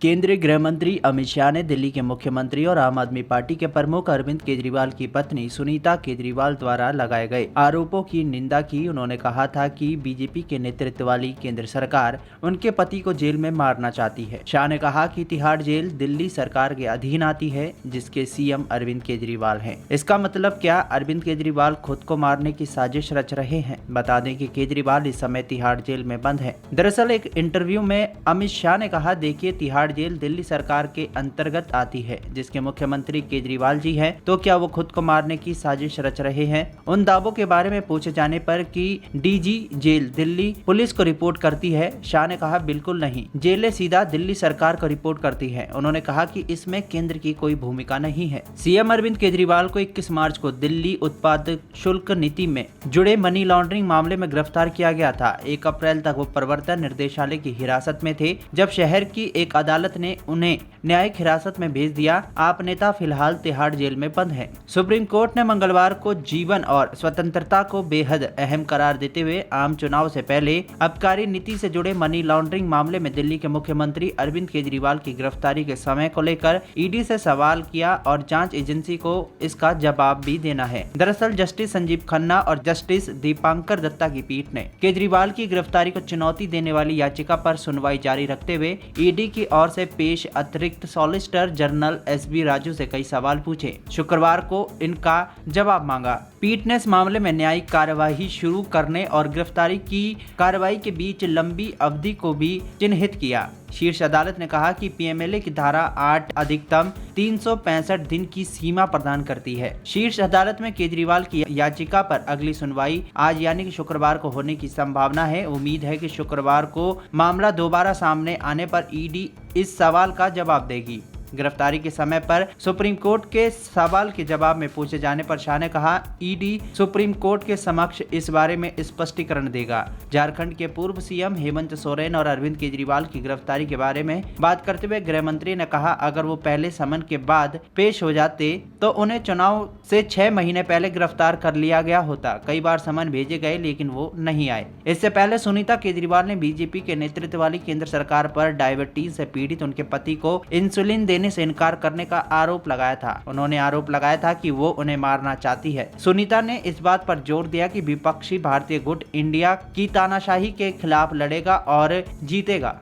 केंद्रीय गृह मंत्री अमित शाह ने दिल्ली के मुख्यमंत्री और आम आदमी पार्टी के प्रमुख अरविंद केजरीवाल की पत्नी सुनीता केजरीवाल द्वारा लगाए गए आरोपों की निंदा की। उन्होंने कहा था कि बीजेपी के नेतृत्व वाली केंद्र सरकार उनके पति को जेल में मारना चाहती है। शाह ने कहा कि तिहाड़ जेल दिल्ली सरकार के अधीन आती है, जिसके सीएम अरविंद केजरीवाल हैं। इसका मतलब क्या अरविंद केजरीवाल खुद को मारने की साजिश रच रहे हैं? बता दें कि केजरीवाल इस समय तिहाड़ जेल में बंद है। दरअसल एक इंटरव्यू में अमित शाह ने कहा, देखिए तिहाड़ जेल दिल्ली सरकार के अंतर्गत आती है, जिसके मुख्यमंत्री केजरीवाल जी हैं, तो क्या वो खुद को मारने की साजिश रच रहे हैं? उन दावों के बारे में पूछे जाने पर कि डीजी जेल दिल्ली पुलिस को रिपोर्ट करती है, शाह ने कहा बिल्कुल नहीं, जेलें सीधा दिल्ली सरकार को रिपोर्ट करती है। उन्होंने कहा कि इसमें केंद्र की कोई भूमिका नहीं है। सीएम अरविंद केजरीवाल को 21 मार्च को दिल्ली उत्पाद शुल्क नीति में जुड़े मनी लॉन्ड्रिंग मामले में गिरफ्तार किया गया था। 1 अप्रैल तक वो प्रवर्तन निर्देशालय की हिरासत में थे, जब शहर की एक अदालत ने उन्हें न्यायिक हिरासत में भेज दिया। आप नेता फिलहाल तिहाड़ जेल में बंद हैं। सुप्रीम कोर्ट ने मंगलवार को जीवन और स्वतंत्रता को बेहद अहम करार देते हुए आम चुनाव से पहले आबकारी नीति से जुड़े मनी लॉन्ड्रिंग मामले में दिल्ली के मुख्यमंत्री अरविंद केजरीवाल की गिरफ्तारी के समय को लेकर ईडी से सवाल किया और जांच एजेंसी को इसका जवाब भी देना है। दरअसल जस्टिस संजीव खन्ना और जस्टिस दीपांकर दत्ता की पीठ ने केजरीवाल की गिरफ्तारी को चुनौती देने वाली याचिका पर सुनवाई जारी रखते हुए ईडी की ओर से पेश अतिरिक्त सॉलिसिटर जनरल एसबी राजू से कई सवाल पूछे। शुक्रवार को इनका जवाब मांगा। पीठ ने इस मामले में न्यायिक कार्यवाही शुरू करने और गिरफ्तारी की कार्रवाई के बीच लंबी अवधि को भी चिन्हित किया। शीर्ष अदालत ने कहा कि पीएमएलए की धारा 8 अधिकतम 365 दिन की सीमा प्रदान करती है। शीर्ष अदालत में केजरीवाल की याचिका पर अगली सुनवाई आज यानी कि शुक्रवार को होने की संभावना है। उम्मीद है कि शुक्रवार को मामला दोबारा सामने आने पर ईडी इस सवाल का जवाब देगी। गिरफ्तारी के समय पर सुप्रीम कोर्ट के सवाल के जवाब में पूछे जाने पर शाह ने कहा, ईडी सुप्रीम कोर्ट के समक्ष इस बारे में स्पष्टीकरण देगा। झारखंड के पूर्व सीएम हेमंत सोरेन और अरविंद केजरीवाल की गिरफ्तारी के बारे में बात करते हुए गृह मंत्री ने कहा, अगर वो पहले समन के बाद पेश हो जाते तो उन्हें चुनाव से 6 महीने पहले गिरफ्तार कर लिया गया होता। कई बार समन भेजे गए लेकिन वो नहीं आए। इससे पहले सुनीता केजरीवाल ने बीजेपी के नेतृत्व वाली केंद्र सरकार पर डायबिटीज से पीड़ित उनके पति को इंसुलिन देने से इनकार करने का आरोप लगाया था। उन्होंने आरोप लगाया था कि वो उन्हें मारना चाहती है। सुनीता ने इस बात पर जोर दिया कि विपक्षी भारतीय गुट इंडिया की तानाशाही के खिलाफ लड़ेगा और जीतेगा।